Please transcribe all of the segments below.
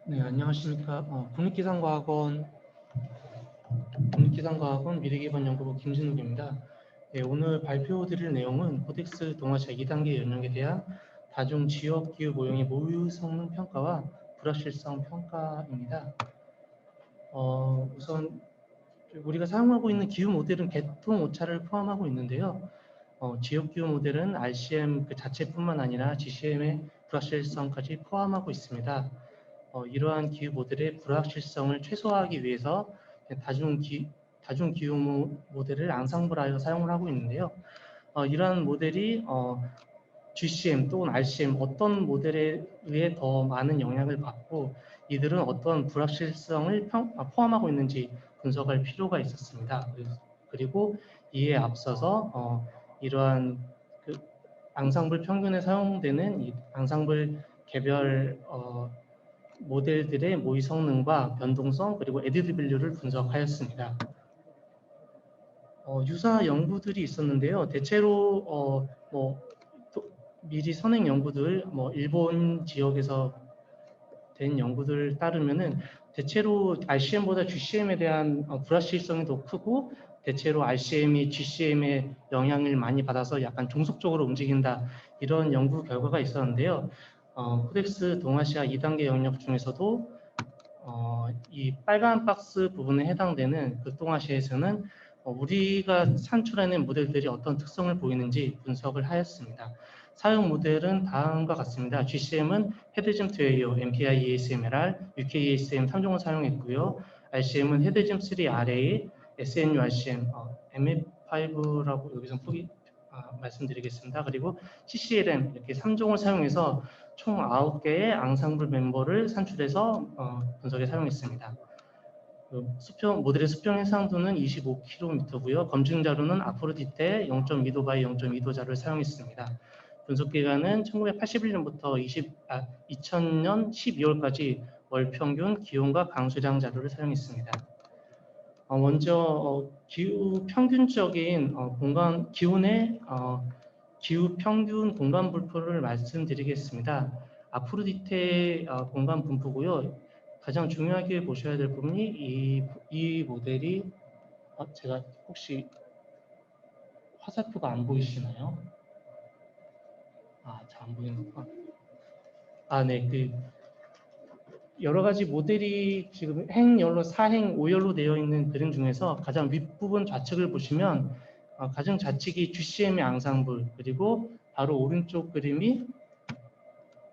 네, 안녕하십니까. 국립기상과학원 미래기반연구부 김진욱입니다. 네, 오늘 발표드릴 내용은 코덱스 동아시아 2단계 연령에 대한 다중 지역기후 모형의 모의 성능 평가와 불확실성 평가입니다. 우선 우리가 사용하고 있는 기후 모델은 개통 오차를 포함하고 있는데요. 지역기후 모델은 RCM 그 자체뿐만 아니라 GCM의 불확실성까지 포함하고 있습니다. 이러한 기후 모델의 불확실성을 최소화하기 위해서 다중기후 모델을 앙상블하여 사용을 하고 있는데요. 이러한 모델이 GCM 또는 RCM 어떤 모델에 의해 더 많은 영향을 받고 이들은 어떤 불확실성을 포함하고 있는지 분석할 필요가 있었습니다. 그리고 이에 앞서서 이러한 그 앙상블 평균에 사용되는 이 앙상블 개별 모델들의 모의 성능과 변동성 그리고 에디드 밸류를 분석하였습니다. 유사 연구들이 있었는데요. 대체로 미리 선행 연구들, 일본 지역에서 된 연구들 따르면은 대체로 RCM보다 GCM에 대한 불확실성이 더 크고 대체로 RCM이 GCM에 영향을 많이 받아서 약간 종속적으로 움직인다 이런 연구 결과가 있었는데요. 코덱스 동아시아 2단계 영역 중에서도 이 빨간 박스 부분에 해당되는 극동아시아에서는 우리가 산출해낸 모델들이 어떤 특성을 보이는지 분석을 하였습니다. 사용 모델은 다음과 같습니다. GCM은 헤드짐2AO, MPI ESMLR, UKESM 3종을 사용했고요. RCM은 헤드짐3RA, SNU RCM, MF5라고 여기서 말씀드리겠습니다. 그리고 CCLM 이렇게 3종을 사용해서 총 9개의 앙상블 멤버를 산출해서 분석에 사용했습니다. 모델의 수평 해상도는 25km고요. 검증 자료는 아프로디테 0.2도 바이 0.2도 자료를 사용했습니다. 분석 기간은 1981년부터 2000년 12월까지 월 평균 기온과 강수량 자료를 사용했습니다. 먼저 기후 평균적인 기온의 기후 평균 공간 분포를 말씀드리겠습니다. 아프로디테 공간 분포고요. 가장 중요하게 보셔야 될 부분이 이 모델이 제가 혹시 화살표가 안 보이시나요? 잘 안 보이는구나. 네. 여러 가지 모델이 지금 행열로 4행, 5열로 되어 있는 그림 중에서 가장 윗부분 좌측을 보시면 가장 좌측이 GCM의 앙상블, 그리고 바로 오른쪽 그림이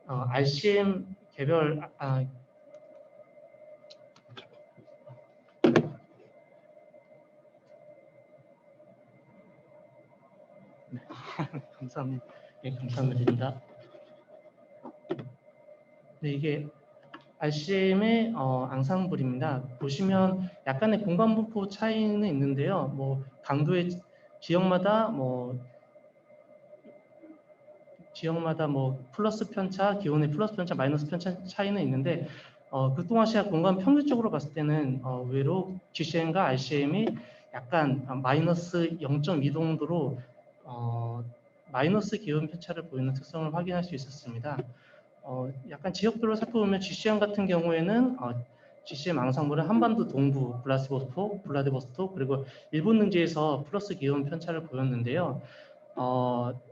RCM 개별 네. 감사합니다. 네, 감사드립니다. 네, 이게 RCM의 앙상블입니다. 보시면 약간의 공간 분포 차이는 있는데요. 강도의 지역마다 플러스 편차, 기온의 플러스 편차, 마이너스 편차 차이는 있는데 극동아시아 공간 평균적으로 봤을 때는 의외로 GCM과 RCM이 약간 마이너스 0.2 정도로 마이너스 기온 편차를 보이는 특성을 확인할 수 있었습니다. 약간 지역별로 살펴보면 GCM 같은 경우에는 GCM 앙상블은 한반도 동부, 블라디보스톡, 그리고 일본 능지에서 플러스 기온 편차를 보였는데요.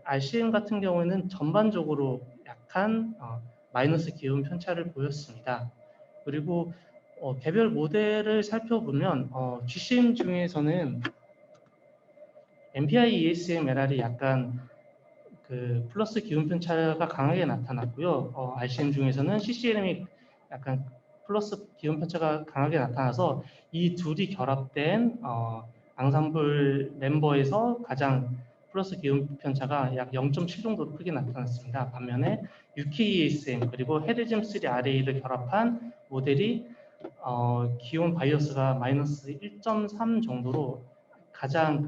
RCM 같은 경우에는 전반적으로 약한 마이너스 기온 편차를 보였습니다. 그리고 개별 모델을 살펴보면 GCM 중에서는 MPI ESM LR이 약간 플러스 기온 편차가 강하게 나타났고요. RCM 중에서는 CCLM이 약간 플러스 기온 편차가 강하게 나타나서 이 둘이 결합된 앙상블 멤버에서 가장 플러스 기온 편차가 약 0.7 정도로 크게 나타났습니다. 반면에 UKESM 그리고 헤드짐3RA를 결합한 모델이 기온 바이어스가 마이너스 1.3 정도로 가장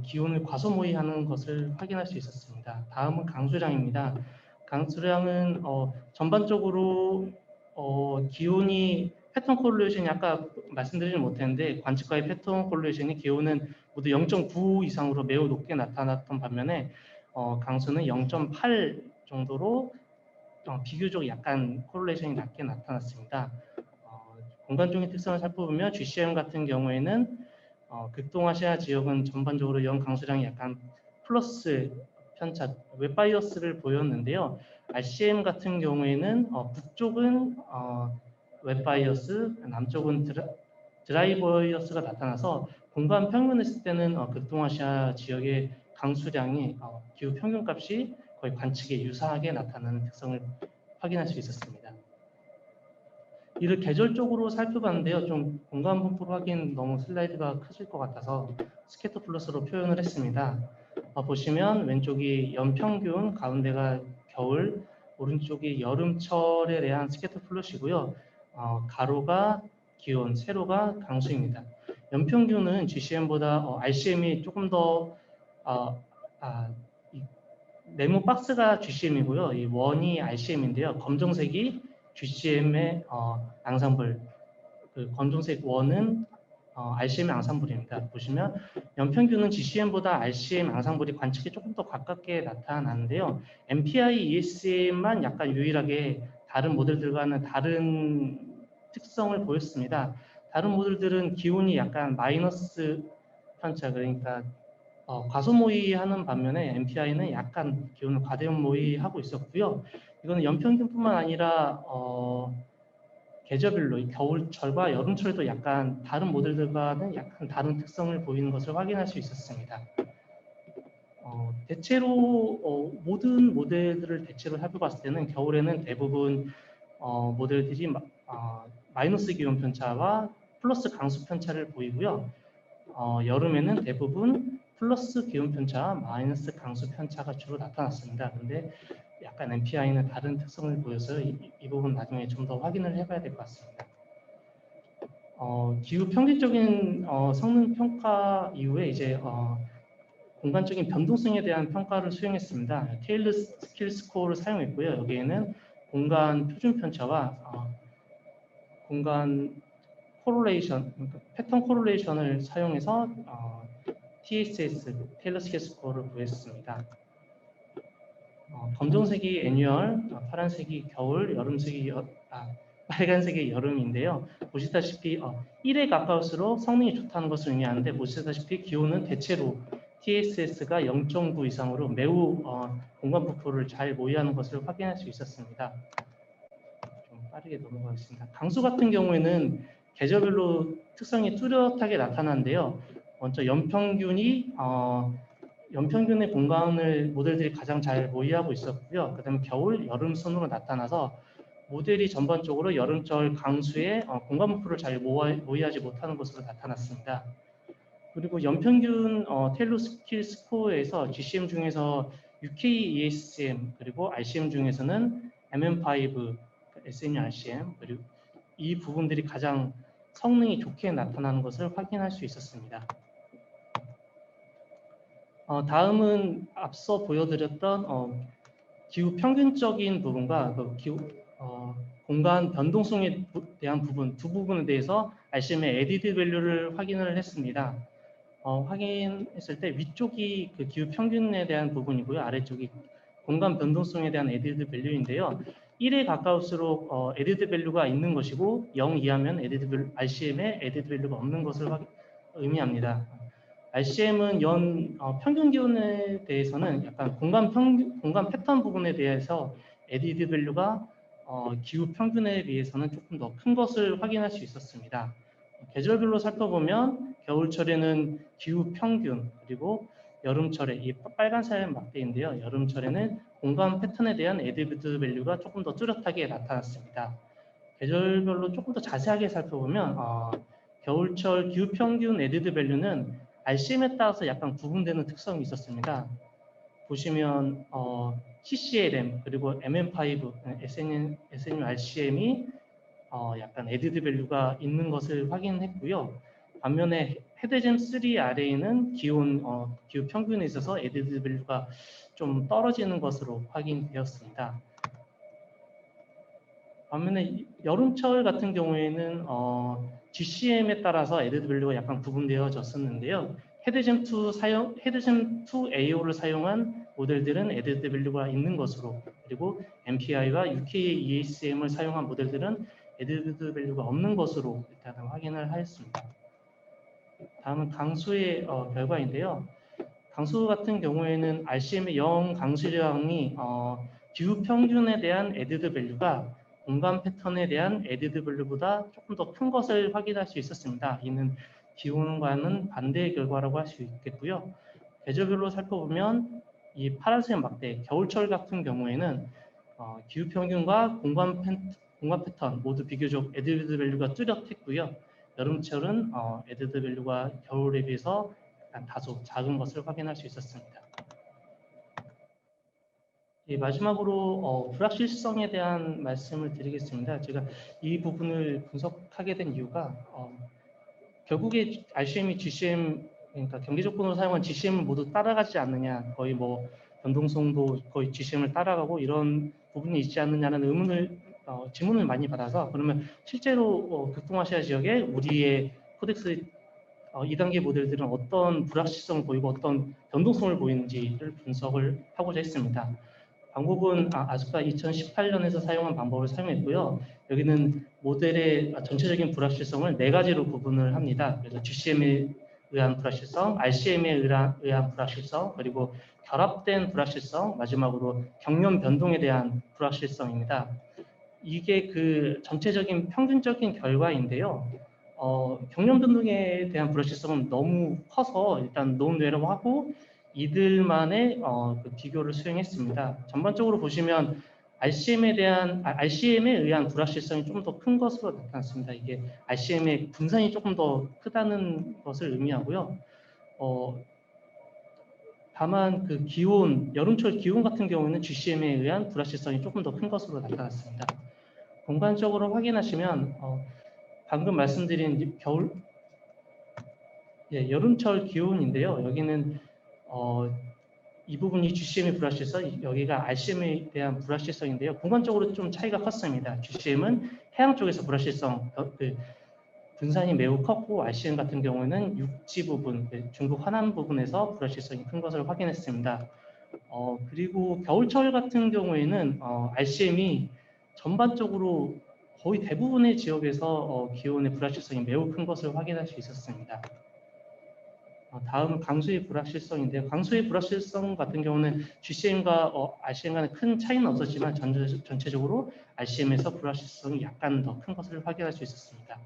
기온을 과소모의하는 것을 확인할 수 있었습니다. 다음은 강수량입니다. 강수량은 전반적으로 기온이 패턴 콜리레이션이 아까 말씀드리지 못했는데 관측과의 패턴 콜리레이션이 기온은 모두 0.9 이상으로 매우 높게 나타났던 반면에 강수는 0.8 정도로 비교적 약간 코릴레이션이 낮게 나타났습니다. 공간적인 특성을 살펴보면 GCM 같은 경우에는 극동아시아 지역은 전반적으로 연 강수량이 약간 플러스 편차, 웹바이어스를 보였는데요. RCM 같은 경우에는 북쪽은 웹바이어스, 남쪽은 드라이버이어스가 나타나서 공간 평균을 했을 때는 극동아시아 지역의 강수량이 기후 평균값이 거의 관측에 유사하게 나타나는 특성을 확인할 수 있었습니다. 이를 계절적으로 살펴봤는데요. 좀 공간 분포로 하긴 너무 슬라이드가 크실 것 같아서 스캐터 플러스로 표현을 했습니다. 보시면 왼쪽이 연평균, 가운데가 겨울, 오른쪽이 여름철에 대한 스캐터 플러스이고요. 가로가 기온, 세로가 강수입니다. 연평균은 GCM보다 RCM이 조금 더 네모 박스가 GCM이고요. 이 원이 RCM인데요. 검정색이 GCM의 앙상블, 그 검정색 원은 RCM의 앙상블입니다. 보시면 연평균은 GCM보다 RCM 앙상블이 관측에 조금 더 가깝게 나타나는데요. MPI ESM만 약간 유일하게 다른 모델들과는 다른 특성을 보였습니다. 다른 모델들은 기온이 약간 마이너스 편차, 그러니까 과소모의하는 반면에 MPI는 약간 기온을 과대모의하고 있었고요. 이거는 연평균뿐만 아니라 계절별로 겨울철과 여름철도 약간 다른 모델들과는 약간 다른 특성을 보이는 것을 확인할 수 있었습니다. 대체로 모든 모델들을 대체로 살펴봤을 때는 겨울에는 대부분 모델들이 마이너스 기온 편차와 플러스 강수 편차를 보이고요. 여름에는 대부분 플러스 기온 편차와 마이너스 강수 편차가 주로 나타났습니다. 그런데 약간 MPI는 다른 특성을 보여서 이 부분 나중에 좀 더 확인을 해봐야 될 것 같습니다. 기후 평균적인 성능 평가 이후에 이제 공간적인 변동성에 대한 평가를 수행했습니다. 테일러 스킬 스코어를 사용했고요. 여기에는 공간 표준 편차와 공간 코릴레이션, 그러니까 패턴 코릴레이션을 사용해서 TSS, 테일러 스킬 스코어를 구했습니다. 검정색이 애뉴얼, 파란색이 겨울, 빨간색이 여름인데요. 보시다시피 1에 가까울수록 성능이 좋다는 것을 의미하는데 보시다시피 기온은 대체로 TSS가 0.9 이상으로 매우 공간 부포를 잘 모의하는 것을 확인할 수 있었습니다. 좀 빠르게 넘어가겠습니다. 강수 같은 경우에는 계절별로 특성이 뚜렷하게 나타나는데요. 먼저 연평균의 공간을 모델들이 가장 잘 모의하고 있었고요. 그 다음에 겨울, 여름 순으로 나타나서 모델이 전반적으로 여름철 강수에 공간 분포를 잘 모의하지 못하는 것으로 나타났습니다. 그리고 연평균 테일러 스킬 스코어에서 GCM 중에서 UKESM 그리고 RCM 중에서는 MM5, SNU RCM 그리고 이 부분들이 가장 성능이 좋게 나타나는 것을 확인할 수 있었습니다. 다음은 앞서 보여드렸던 기후 평균적인 부분과 공간 변동성에 대한 부분, 두 부분에 대해서 RCM의 에디드 밸류를 확인을 했습니다. 확인했을 때 위쪽이 그 기후 평균에 대한 부분이고요. 아래쪽이 공간 변동성에 대한 에디드 밸류인데요. 1에 가까울수록 에디드 밸류가 있는 것이고 0 이하면 RCM의 에디드 밸류가 없는 것을 의미합니다. RCM은 평균 기온에 대해서는 약간 공간 패턴 부분에 대해서 에디드 밸류가 기후 평균에 비해서는 조금 더 큰 것을 확인할 수 있었습니다. 계절별로 살펴보면 겨울철에는 기후 평균 그리고 여름철에 이 빨간색 막대인데요. 여름철에는 공간 패턴에 대한 에디드 밸류가 조금 더 뚜렷하게 나타났습니다. 계절별로 조금 더 자세하게 살펴보면 겨울철 기후 평균 에디드 밸류는 RCM에 따라서 약간 구분되는 특성이 있었습니다. 보시면 CCLM 그리고 MM5, SNU RCM이 약간 에디드 밸류가 있는 것을 확인했고요. 반면에 헤드잼 3 아래에는 기후 평균에 있어서 에디드 밸류가 좀 떨어지는 것으로 확인되었습니다. 반면에 여름철 같은 경우에는 GCM에 따라서 에디드 밸류가 약간 구분되어졌었는데요. 헤드잼2 AO를 사용한 모델들은 added value가 있는 것으로, 그리고 MPI와 UKEACM을 사용한 모델들은 added value가 없는 것으로 일단 확인을 하였습니다. 다음은 강수의 결과인데요. 강수 같은 경우에는 RCM의 영 강수량이 기후 평균에 대한 added value가 공간 패턴에 대한 added value보다 조금 더 큰 것을 확인할 수 있었습니다. 이는 기온과는 반대의 결과라고 할 수 있겠고요. 계절별로 살펴보면 이 파란색 막대 겨울철 같은 경우에는 기후 평균과 공간 패턴 모두 비교적 added value가 뚜렷했고요. 여름철은 added value가 겨울에 비해서 다소 작은 것을 확인할 수 있었습니다. 마지막으로 불확실성에 대한 말씀을 드리겠습니다. 제가 이 부분을 분석하게 된 이유가 결국에 RCM이 GCM, 그러니까 경계 조건으로 사용한 GCM을 모두 따라가지 않느냐, 거의 뭐 변동성도 거의 GCM을 따라가고 이런 부분이 있지 않느냐는 질문을 많이 받아서, 그러면 실제로 극동아시아 지역에 우리의 코덱스 2단계 모델들은 어떤 불확실성을 보이고 어떤 변동성을 보이는지를 분석을 하고자 했습니다. 방법은 아스파 2018년에서 사용한 방법을 사용했고요. 여기는 모델의 전체적인 불확실성을 4가지로 구분을 합니다. 그래서 GCM에 의한 불확실성, RCM에 의한 불확실성, 그리고 결합된 불확실성, 마지막으로 경련 변동에 대한 불확실성입니다. 이게 그 전체적인 평균적인 결과인데요. 경련 변동에 대한 불확실성은 너무 커서 일단 논외로 하고 이들만의 그 비교를 수행했습니다. 전반적으로 보시면 RCM에 의한 불확실성이 좀 더 큰 것으로 나타났습니다. 이게 RCM의 분산이 조금 더 크다는 것을 의미하고요. 다만 그 여름철 기온 같은 경우에는 GCM에 의한 불확실성이 조금 더 큰 것으로 나타났습니다. 공간적으로 확인하시면 방금 말씀드린 여름철 기온인데요. 여기는 이 부분이 GCM의 불확실성, 여기가 RCM에 대한 불확실성인데요. 공간적으로 좀 차이가 컸습니다. GCM은 해양 쪽에서 불확실성, 분산이 매우 컸고 RCM 같은 경우는 육지 부분, 중국 하남 부분에서 불확실성이 큰 것을 확인했습니다. 그리고 겨울철 같은 경우에는 RCM이 전반적으로 거의 대부분의 지역에서 기온의 불확실성이 매우 큰 것을 확인할 수 있었습니다. 다음은 강수의 불확실성인데요. 강수의 불확실성 같은 경우는 GCM과 RCM 간에 큰 차이는 없었지만 전체적으로 RCM에서 불확실성이 약간 더 큰 것을 확인할 수 있었습니다.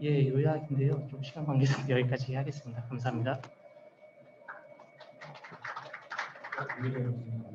요약인데요. 좀 시간 관계상 여기까지 하겠습니다. 감사합니다.